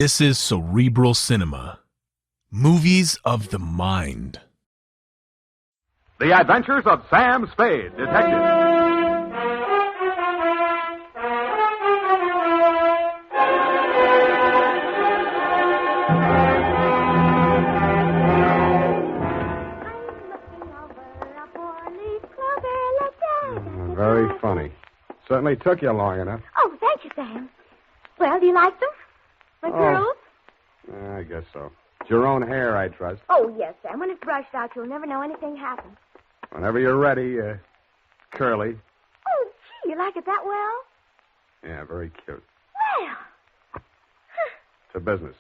This is Cerebral Cinema. Movies of the mind. The Adventures of Sam Spade, Detective. Very funny. Certainly took you long enough. Oh, thank you, Sam. Well, do you like them? My girls? I guess so. It's your own hair, I trust. Oh, yes, Sam. When it's brushed out, you'll never know anything happened. Whenever you're ready, curly. Oh, gee, you like it that well? Yeah, very cute. Well. To business.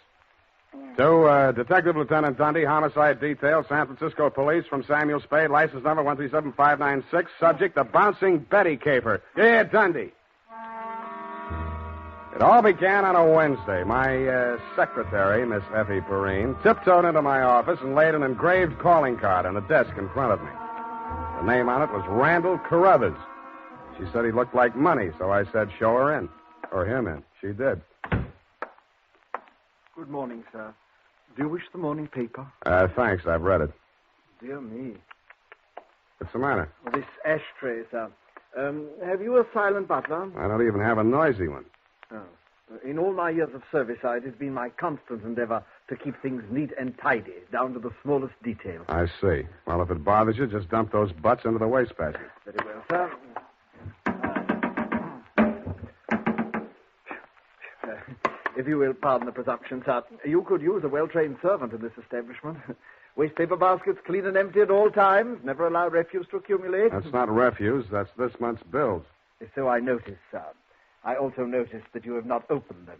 To Detective Lieutenant Dundee, Homicide Detail, San Francisco Police, from Samuel Spade, license number 137596, subject, the Bouncing Betty Caper. Yeah, Dundee. It all began on a Wednesday. My secretary, Miss Effie Perrine, tiptoed into my office and laid an engraved calling card on the desk in front of me. The name on it was Randall Carruthers. She said he looked like money, so I said, show her in. Or him in. She did. Good morning, sir. Do you wish the morning paper? Thanks, I've read it. Dear me. What's the matter? Well, this ashtray, sir. Have you a silent butler? I don't even have a noisy one. Oh. In all my years of service, it has been my constant endeavor to keep things neat and tidy, down to the smallest detail. I see. Well, if it bothers you, just dump those butts into the wastebasket. Very well, sir. If you will pardon the presumption, sir, you could use a well-trained servant in this establishment. Wastepaper baskets clean and empty at all times. Never allow refuse to accumulate. That's not refuse. That's this month's bills. So I noticed, sir. I also noticed that you have not opened them.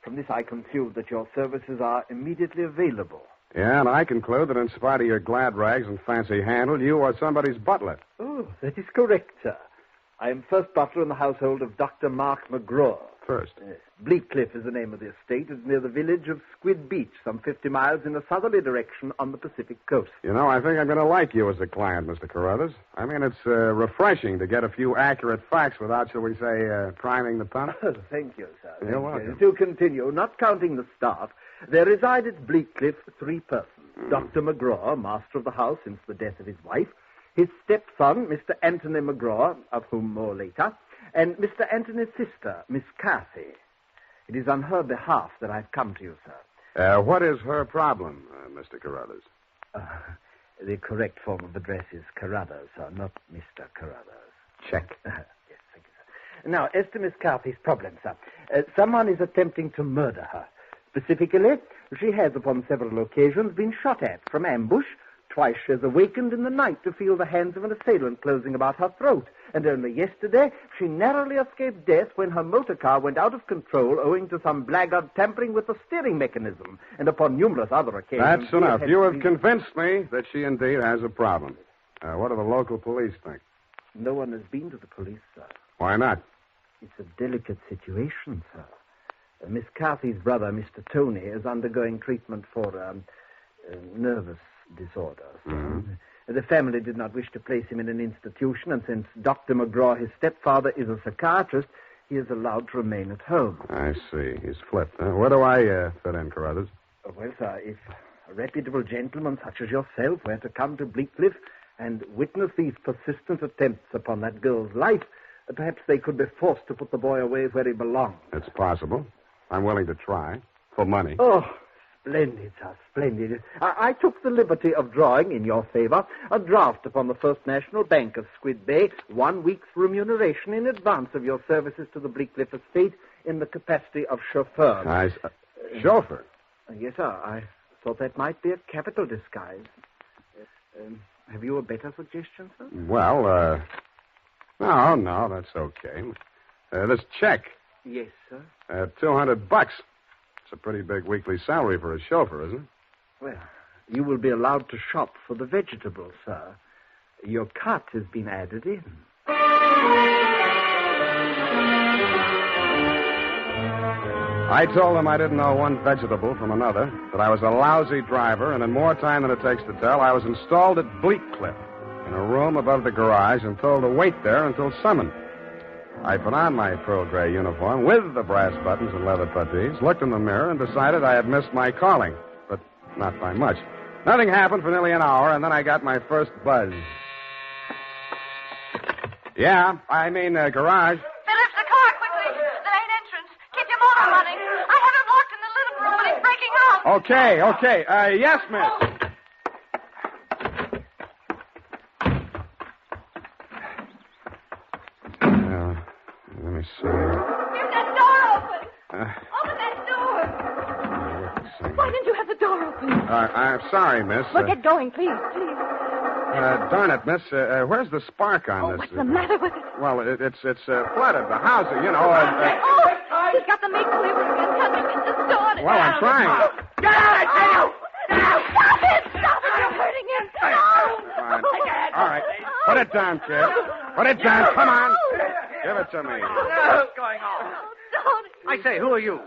From this, I conclude that your services are immediately available. Yeah, and I conclude that in spite of your glad rags and fancy handle, you are somebody's butler. Oh, that is correct, sir. I am first butler in the household of Dr. Mark McGraw. First. Yes. Bleak Cliff is the name of the estate. It's near the village of Squid Beach, some 50 miles in a southerly direction on the Pacific coast. You know, I think I'm going to like you as a client, Mr. Carruthers. I mean, it's refreshing to get a few accurate facts without, shall we say, priming the pump. Oh, thank you, sir. You're welcome. To continue, not counting the staff, there reside at Bleak Cliff 3 persons. Dr. McGraw, master of the house since the death of his wife, his stepson, Mr. Anthony McGraw, of whom more later, and Mr. Anthony's sister, Miss Kathy. It is on her behalf that I've come to you, sir. What is her problem, Mr. Carruthers? The correct form of address is Carruthers, sir, not Mr. Carruthers. Check. Yes, thank you, sir. Now, as to Miss Kathy's problem, sir, someone is attempting to murder her. Specifically, she has upon several occasions been shot at from ambush. Twice she has awakened in the night to feel the hands of an assailant closing about her throat. And only yesterday, she narrowly escaped death when her motor car went out of control owing to some blackguard tampering with the steering mechanism. And upon numerous other occasions... That's enough. You have convinced me that she indeed has a problem. What do the local police think? No one has been to the police, sir. Why not? It's a delicate situation, sir. Miss Kathy's brother, Mr. Tony, is undergoing treatment for nervous disorders. Mm-hmm. The family did not wish to place him in an institution, and since Dr. McGraw, his stepfather, is a psychiatrist, he is allowed to remain at home. I see. He's flipped. Where do I fit in, Carruthers? Well, sir, if a reputable gentleman such as yourself were to come to Bleak Cliff and witness these persistent attempts upon that girl's life, perhaps they could be forced to put the boy away where he belongs. It's possible. I'm willing to try. For money. Oh, splendid, sir, splendid. I took the liberty of drawing, in your favor, a draft upon the First National Bank of Squid Bay, 1 week's remuneration in advance of your services to the Bleak Cliff estate in the capacity of chauffeur. Chauffeur? Yes, sir. I thought that might be a capital disguise. Have you a better suggestion, sir? Well, no, that's okay. This check. Yes, sir. $200. It's a pretty big weekly salary for a chauffeur, isn't it? Well, you will be allowed to shop for the vegetables, sir. Your cut has been added in. I told them I didn't know one vegetable from another, that I was a lousy driver, and in more time than it takes to tell, I was installed at Bleak Cliff, in a room above the garage, and told to wait there until summoned. I put on my pearl gray uniform with the brass buttons and leather puttees, looked in the mirror, and decided I had missed my calling. But not by much. Nothing happened for nearly an hour, and then I got my first buzz. Yeah, I mean, garage. Phillips, the car, quickly. The main entrance. Keep your motor running. I have him locked in the living room, but he's breaking out. Okay. Yes, miss. Let me see. Leave that door open. Open that door. Why didn't you have the door open? I'm sorry, miss. Well, get going, please. Darn it, miss. Where's the spark on this? What's the matter with it? Well, it's flooded. The house, you know. He's got the meat cleaver again. Tell me to distort it. Well, I'm trying. Get out, I tell you! Stop it! You're hurting him. Fine. All right. Put it down, kid. Put it down. Come on. Give it to me. What's going on? Tony. I say, who are you?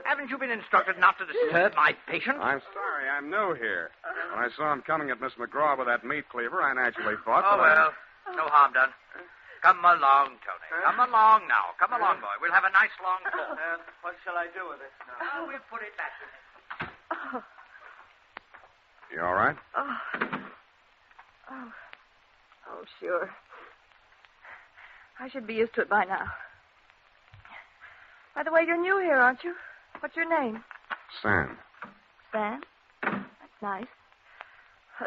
Haven't you been instructed not to disturb my patient? I'm sorry. I'm new here. When I saw him coming at Miss McGraw with that meat cleaver, I naturally thought Oh, well, no harm done. Come along, Tony. Come along now. Come along, boy. We'll have a nice long talk. What shall I do with it now? We'll put it back in it. You all right? Oh, sure. I should be used to it by now. By the way, you're new here, aren't you? What's your name? Sam. Sam? That's nice.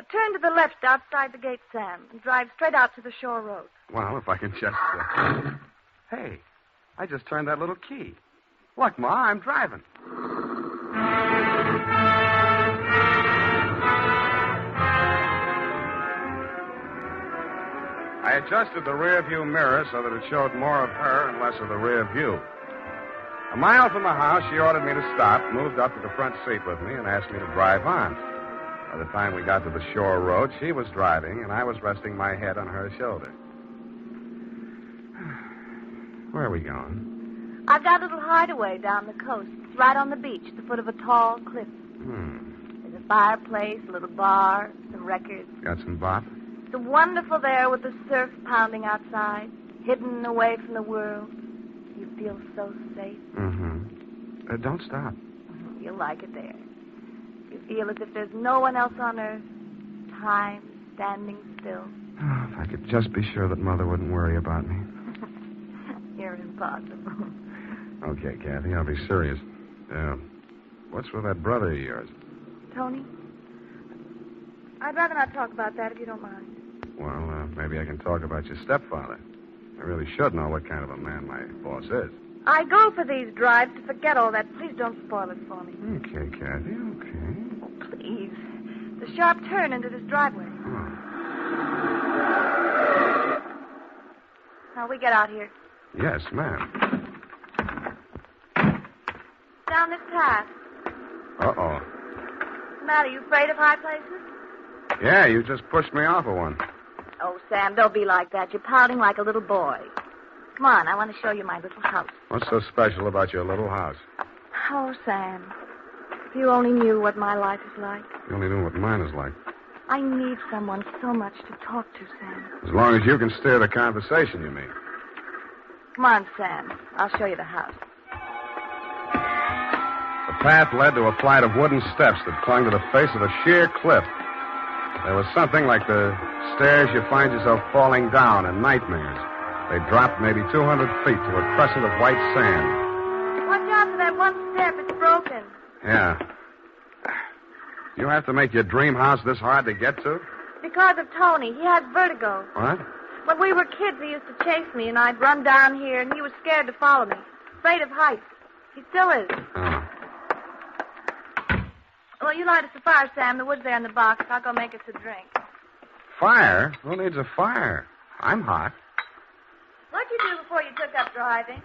Turn to the left outside the gate, Sam, and drive straight out to the shore road. Well, if I can just... Hey, I just turned that little key. Look, Ma, I'm driving. I adjusted the rear view mirror so that it showed more of her and less of the rear view. A mile from the house, she ordered me to stop, moved up to the front seat with me, and asked me to drive on. By the time we got to the shore road, she was driving, and I was resting my head on her shoulder. Where are we going? I've got a little hideaway down the coast. It's right on the beach, at the foot of a tall cliff. There's a fireplace, a little bar, some records. Got some bop? It's wonderful there with the surf pounding outside, hidden away from the world. You feel so safe. Don't stop. You'll like it there. You feel as if there's no one else on earth. Time standing still. Oh, if I could just be sure that Mother wouldn't worry about me. You're impossible. Okay, Kathy, I'll be serious. What's with that brother of yours? Tony? I'd rather not talk about that if you don't mind. Well, maybe I can talk about your stepfather. I really should know what kind of a man my boss is. I go for these drives to forget all that. Please don't spoil it for me. Okay, Kathy, okay. Oh, please. The sharp turn into this driveway. Oh. Now, we get out here. Yes, ma'am. Down this path. Uh-oh. What's the matter? You afraid of high places? Yeah, you just pushed me off of one. Oh, Sam, don't be like that. You're pouting like a little boy. Come on, I want to show you my little house. What's so special about your little house? Oh, Sam, if you only knew what my life is like. You only know what mine is like. I need someone so much to talk to, Sam. As long as you can steer the conversation, you mean. Come on, Sam. I'll show you the house. The path led to a flight of wooden steps that clung to the face of a sheer cliff. There was something like the stairs you find yourself falling down in nightmares. They dropped maybe 200 feet to a crescent of white sand. Watch out for that one step. It's broken. Yeah. You have to make your dream house this hard to get to? Because of Tony. He has vertigo. What? When we were kids, he used to chase me, and I'd run down here, and he was scared to follow me. Afraid of heights. He still is. Oh. Well, you light us a fire, Sam. The wood's there in the box. I'll go make us a drink. Fire? Who needs a fire? I'm hot. What'd you do before you took up driving?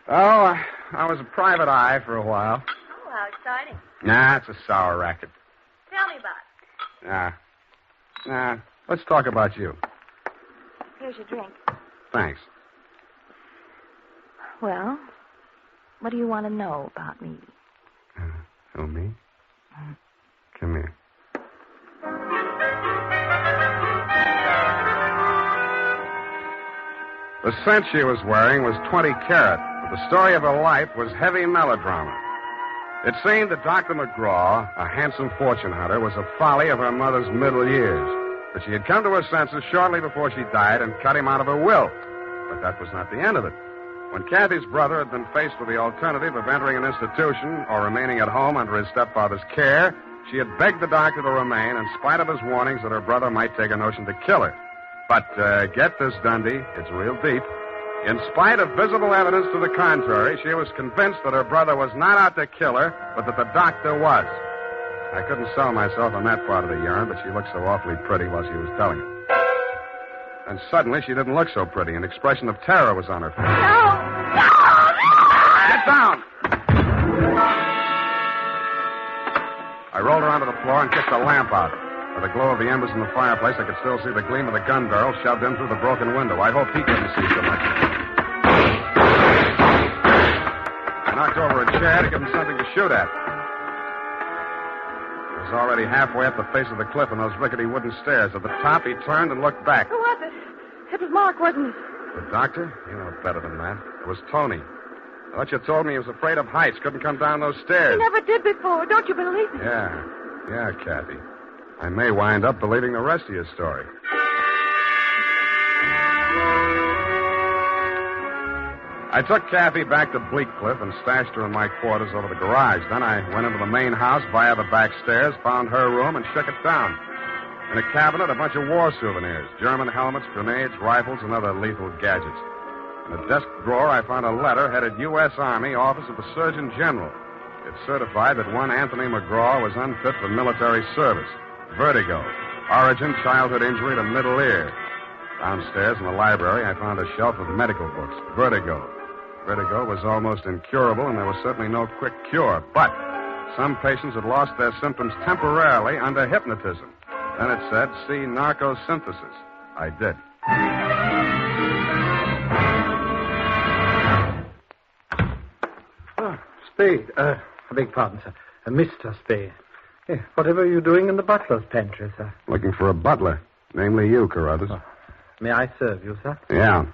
Oh, I was a private eye for a while. Oh, how exciting. Nah, it's a sour racket. Tell me about it. Nah. Let's talk about you. Here's your drink. Thanks. Well, what do you want to know about me? Oh, me? Come here. The scent she was wearing was 20 carat, but the story of her life was heavy melodrama. It seemed that Dr. McGraw, a handsome fortune hunter, was a folly of her mother's middle years, that she had come to her senses shortly before she died and cut him out of her will. But that was not the end of it. When Kathy's brother had been faced with the alternative of entering an institution or remaining at home under his stepfather's care, she had begged the doctor to remain in spite of his warnings that her brother might take a notion to kill her. But get this, Dundee, it's real deep. In spite of visible evidence to the contrary, she was convinced that her brother was not out to kill her, but that the doctor was. I couldn't sell myself on that part of the yarn, but she looked so awfully pretty while she was telling it. And suddenly, she didn't look so pretty. An expression of terror was on her face. No! Get down! I rolled her onto the floor and kicked the lamp out. By the glow of the embers in the fireplace, I could still see the gleam of the gun barrel shoved in through the broken window. I hoped he couldn't see so much. I knocked over a chair to give him something to shoot at. He was already halfway up the face of the cliff on those rickety wooden stairs. At the top, he turned and looked back. Who was it? It was Mark, wasn't it? The doctor? You know better than that. It was Tony. I thought you told me he was afraid of heights, couldn't come down those stairs. He never did before. Don't you believe me? Yeah, Kathy. I may wind up believing the rest of your story. I took Kathy back to Bleak Cliff and stashed her in my quarters over the garage. Then I went into the main house via the back stairs, found her room, and shook it down. In a cabinet, a bunch of war souvenirs, German helmets, grenades, rifles, and other lethal gadgets. In a desk drawer, I found a letter headed U.S. Army, Office of the Surgeon General. It certified that one Anthony McGraw was unfit for military service. Vertigo. Origin, childhood injury to middle ear. Downstairs in the library, I found a shelf of medical books. Vertigo. Vertigo was almost incurable, and there was certainly no quick cure. But some patients had lost their symptoms temporarily under hypnotism. Then it said, see narcosynthesis. I did. Oh, Spade. I beg pardon, sir. Mr. Spade. Whatever are you doing in the butler's pantry, sir? Looking for a butler. Namely you, Carruthers. Oh. May I serve you, sir? Yeah.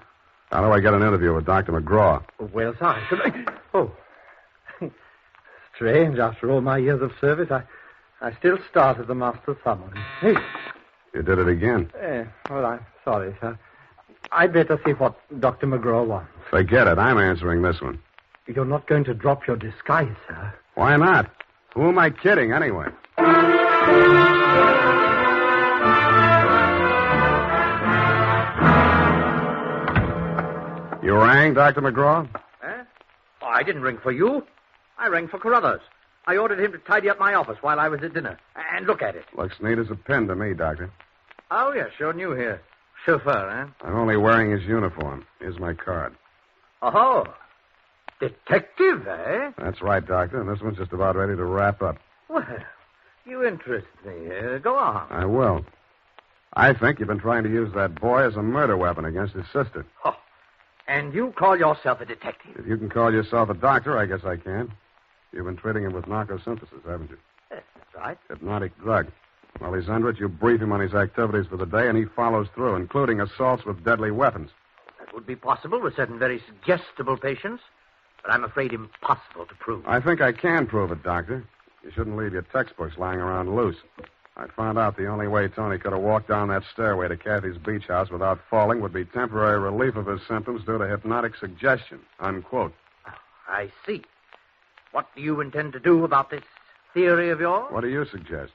How do I get an interview with Dr. McGraw? Well, sir, I should... Oh. Strange. After all my years of service, I still start at the master's summons. Hey. You did it again. Well, I'm sorry, sir. I'd better see what Dr. McGraw wants. Forget it. I'm answering this one. You're not going to drop your disguise, sir. Why not? Who am I kidding, anyway? You rang, Dr. McGraw? Oh, I didn't ring for you. I rang for Carruthers. I ordered him to tidy up my office while I was at dinner. And look at it. Looks neat as a pin to me, Doctor. Oh, yeah, sure new here. Chauffeur, eh? I'm only wearing his uniform. Here's my card. Oh, detective, eh? That's right, Doctor, and this one's just about ready to wrap up. Well, you interest me. Go on. I will. I think you've been trying to use that boy as a murder weapon against his sister. Oh, and you call yourself a detective? If you can call yourself a doctor, I guess I can. You've been treating him with narcosynthesis, haven't you? Yes, that's right. Hypnotic drug. While he's under it, you brief him on his activities for the day, and he follows through, including assaults with deadly weapons. That would be possible with certain very suggestible patients, but I'm afraid impossible to prove. I think I can prove it, Doctor. You shouldn't leave your textbooks lying around loose. I found out the only way Tony could have walked down that stairway to Kathy's beach house without falling would be temporary relief of his symptoms due to hypnotic suggestion. Unquote. I see. What do you intend to do about this theory of yours? What do you suggest?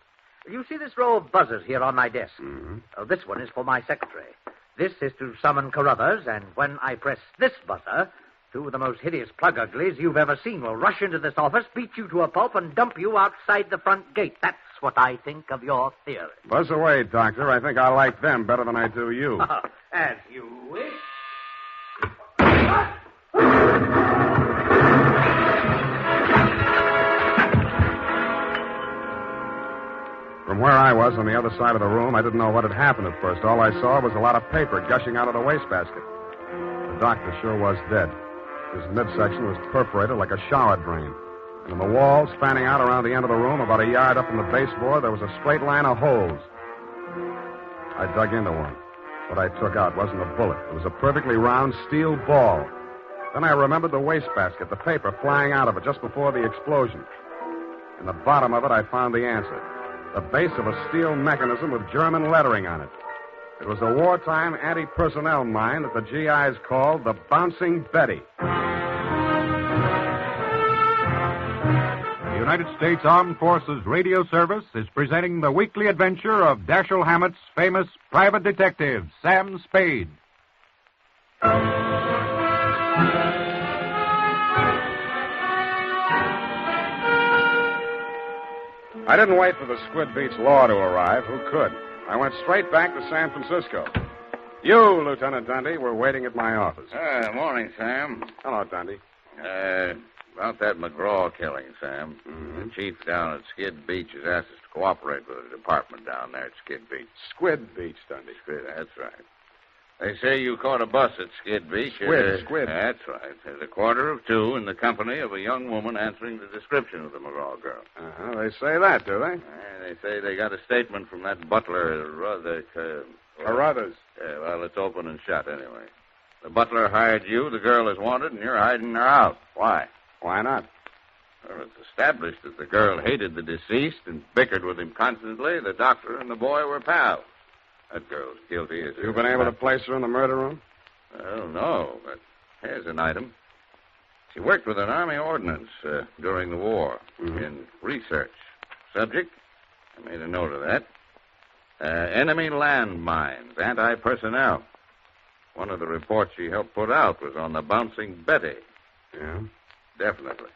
You see this row of buzzers here on my desk? Mm-hmm. This one is for my secretary. This is to summon Carruthers, and when I press this buzzer, two of the most hideous plug uglies you've ever seen will rush into this office, beat you to a pulp, and dump you outside the front gate. That's what I think of your theory. Buzz away, Doctor. I think I like them better than I do you. As you wish. From where I was on the other side of the room, I didn't know what had happened at first. All I saw was a lot of paper gushing out of the wastebasket. The doctor sure was dead. His midsection was perforated like a shower drain. And in the wall, spanning out around the end of the room, about a yard up from the baseboard, there was a straight line of holes. I dug into one. What I took out wasn't a bullet. It was a perfectly round steel ball. Then I remembered the wastebasket, the paper flying out of it just before the explosion. In the bottom of it, I found the answer. The base of a steel mechanism with German lettering on it. It was a wartime anti-personnel mine that the GIs called the Bouncing Betty. The United States Armed Forces Radio Service is presenting the weekly adventure of Dashiell Hammett's famous private detective, Sam Spade. I didn't wait for the Squid Beach law to arrive. Who could? I went straight back to San Francisco. You, Lieutenant Dundee, were waiting at my office. Morning, Sam. Hello, Dundee. About that McGraw killing, Sam. Mm-hmm. The chief down at Skid Beach has asked us to cooperate with the department down there at Skid Beach. Squid Beach, Dundee. That's right. They say you caught a bus at Skid Beach. Squid. That's right. At 1:45 in the company of a young woman answering the description of the McGraw girl. Uh-huh. They say that, do they? They say they got a statement from that butler, Carruthers. Well, it's open and shut anyway. The butler hired you, the girl is wanted, and you're hiding her out. Why? Why not? Well, it's established that the girl hated the deceased and bickered with him constantly. The doctor and the boy were pals. That girl's guilty. You've been able to place her in the murder room? Well, no, but here's an item. She worked with an Army ordnance during the war in research. Subject, I made a note of that. Enemy landmines, anti-personnel. One of the reports she helped put out was on the Bouncing Betty. Yeah? Definitely.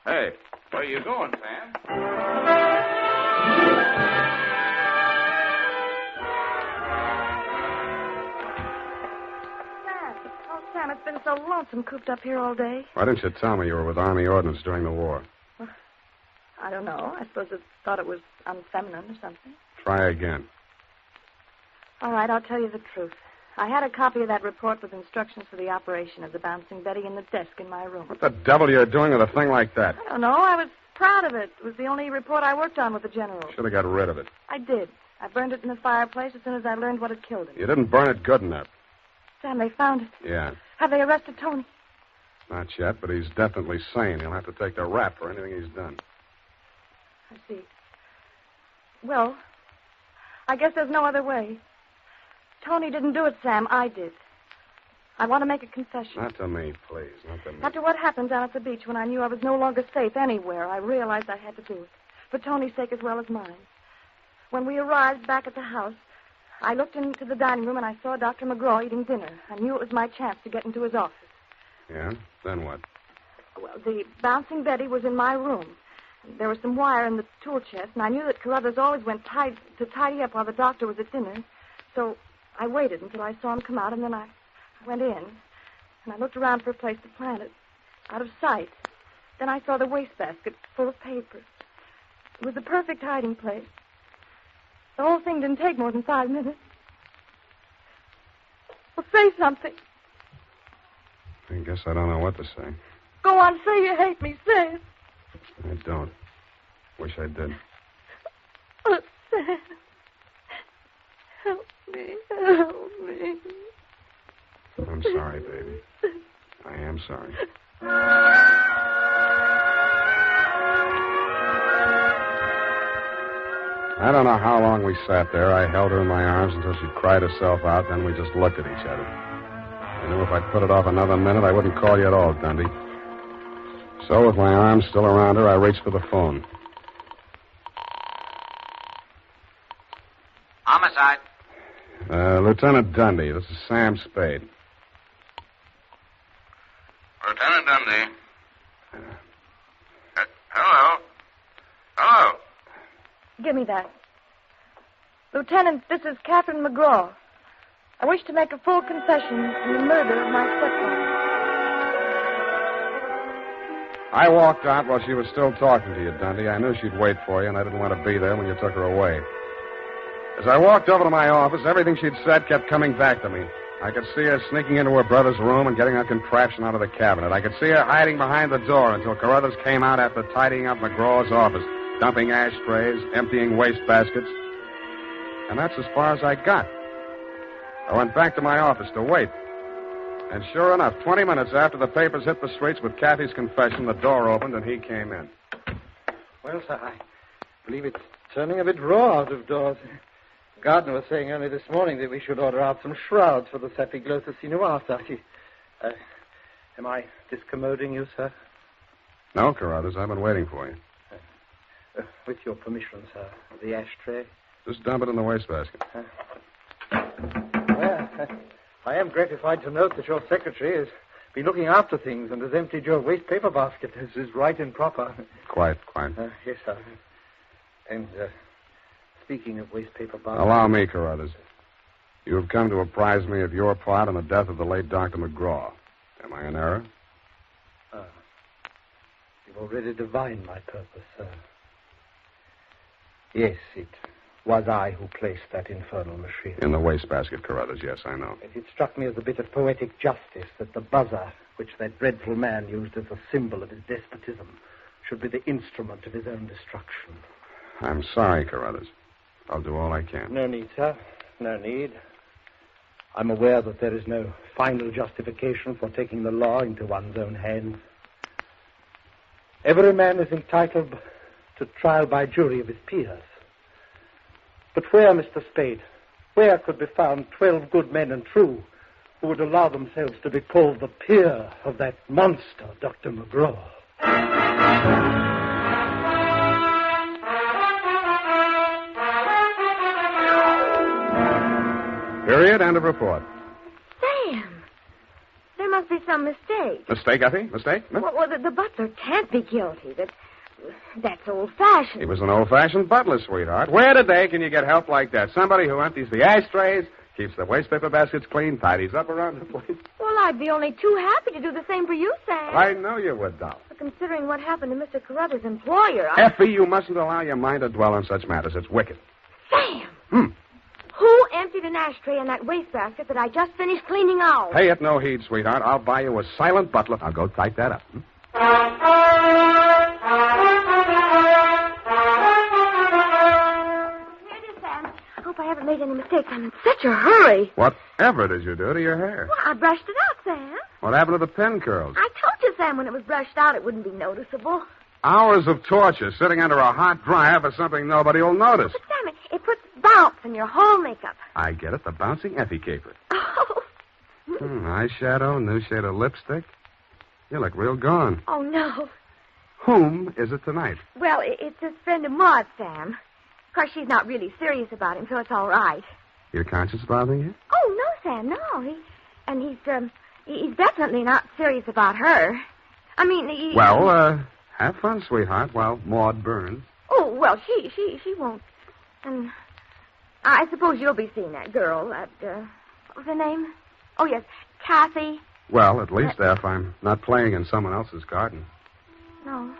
Hey, where are you going, Sam? Sam, it's been so lonesome cooped up here all day. Why didn't you tell me you were with Army ordnance during the war? Well, I don't know. I suppose I thought it was unfeminine or something. Try again. All right, I'll tell you the truth. I had a copy of that report with instructions for the operation of the Bouncing Betty in the desk in my room. What the devil are you doing with a thing like that? I don't know. I was proud of it. It was the only report I worked on with the general. Should have got rid of it. I did. I burned it in the fireplace as soon as I learned what had killed him. You didn't burn it good enough. Sam, they found it. Yeah. Have they arrested Tony? Not yet, but he's definitely sane. He'll have to take the rap for anything he's done. I see. Well, I guess there's no other way. Tony didn't do it, Sam. I did. I want to make a confession. Not to me, please. Not to me. After what happened down at the beach when I knew I was no longer safe anywhere, I realized I had to do it. For Tony's sake as well as mine. When we arrived back at the house, I looked into the dining room and I saw Dr. McGraw eating dinner. I knew it was my chance to get into his office. Yeah? Then what? Well, the Bouncing Betty was in my room. There was some wire in the tool chest, and I knew that Carruthers always went to tidy up while the doctor was at dinner. So I waited until I saw him come out, and then I went in, and I looked around for a place to plant it, out of sight. Then I saw the wastebasket full of papers. It was the perfect hiding place. The whole thing didn't take more than 5 minutes. Well, say something. I guess I don't know what to say. Go on, say you hate me. Say it. I don't. Wish I did. Oh, Sam. Help me. Help me. I'm sorry, baby. I am sorry. I don't know how long we sat there. I held her in my arms until she cried herself out, then we just looked at each other. I knew if I put it off another minute, I wouldn't call you at all, Dundee. So, with my arms still around her, I reached for the phone. Homicide. Lieutenant Dundee, this is Sam Spade. Lieutenant Dundee. Hello. Hello. Give me that. Lieutenant, this is Kathy McGraw. I wish to make a full confession in the murder of my stepfather. I walked out while she was still talking to you, Dundee. I knew she'd wait for you, and I didn't want to be there when you took her away. As I walked over to my office, everything she'd said kept coming back to me. I could see her sneaking into her brother's room and getting her contraption out of the cabinet. I could see her hiding behind the door until Carruthers came out after tidying up McGraw's office, dumping ashtrays, emptying wastebaskets. And that's as far as I got. I went back to my office to wait. And sure enough, 20 minutes after the papers hit the streets with Kathy's confession, the door opened and he came in. Well, sir, I believe it's turning a bit raw out of doors. Gardner was saying only this morning that we should order out some shrouds for the Sapiglottis sinuata. Am I discommoding you, sir? No, Carruthers, I've been waiting for you. With your permission, sir. The ashtray. Just dump it in the wastebasket. Well, I am gratified to note that your secretary has been looking after things and has emptied your waste paper basket. This is right and proper. Quite. Yes, sir. And speaking of waste paper basket... Allow me, Carruthers. You have come to apprise me of your part in the death of the late Dr. McGraw. Am I in error? You've already divined my purpose, sir. Yes, it was I who placed that infernal machine. In the wastebasket, Carruthers, yes, I know. It struck me as a bit of poetic justice that the buzzer, which that dreadful man used as a symbol of his despotism, should be the instrument of his own destruction. I'm sorry, Carruthers. I'll do all I can. No need, sir. No need. I'm aware that there is no final justification for taking the law into one's own hands. Every man is entitled to trial by jury of his peers. But where, Mr. Spade, where could be found 12 good men and true who would allow themselves to be called the peer of that monster, Dr. McGraw? Period. End of report. Sam, there must be some mistake. Mistake, Effie? Mistake? No? Well, the butler can't be guilty. That's old-fashioned. He was an old-fashioned butler, sweetheart. Where today can you get help like that? Somebody who empties the ashtrays, keeps the waste paper baskets clean, tidies up around the place. Well, I'd be only too happy to do the same for you, Sam. I know you would, doll. But considering what happened to Mr. Carruthers' employer, Effie, you mustn't allow your mind to dwell on such matters. It's wicked. Sam! Who emptied an ashtray in that wastebasket that I just finished cleaning out? Pay it no heed, sweetheart. I'll buy you a silent butler. I'll go type that up. Here it is, Sam. I hope I haven't made any mistakes. I'm in such a hurry. Whatever did you do to your hair? Well, I brushed it out, Sam. What happened to the pin curls? I told you, Sam, when it was brushed out, it wouldn't be noticeable. Hours of torture sitting under a hot dryer for something nobody will notice. But, Sam, it puts bounce in your whole makeup. I get it. The bouncing Effie caper. Oh. Eyeshadow, new shade of lipstick. You look real gone. Oh, no. Whom is it tonight? Well, it's this friend of Maud, Sam. Of course, she's not really serious about him, so it's all right. Your conscience bothering you? Oh, no, Sam, no. He's definitely not serious about her. I mean, Well, have fun, sweetheart, while Maud burns. Oh, well, she won't. And I suppose you'll be seeing that girl, what was her name? Oh, yes, Kathy. Well, at least if I'm not playing in someone else's garden. No.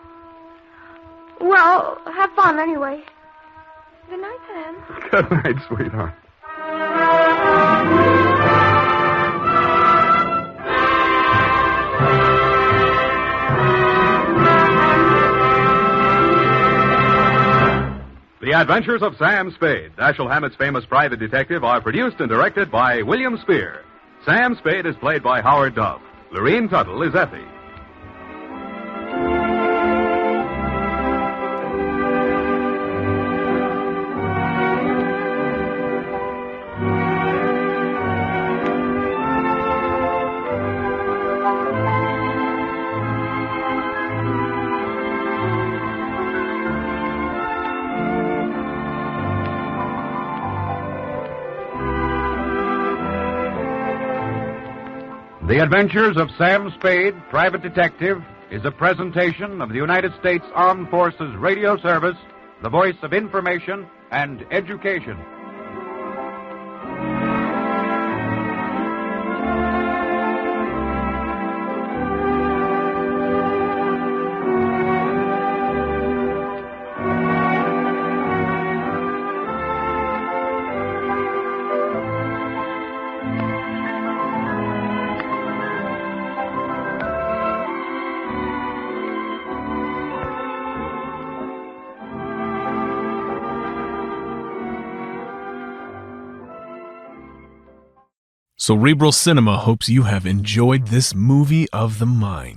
Well, have fun anyway. Good night, Sam. Good night, sweetheart. The Adventures of Sam Spade, Dashiell Hammett's famous private detective, are produced and directed by William Spear. Sam Spade is played by Howard Duff. Lorene Tuttle is Effie. The Adventures of Sam Spade, Private Detective, is a presentation of the United States Armed Forces Radio Service, the voice of information and education. Cerebral Cinema hopes you have enjoyed this movie of the mind.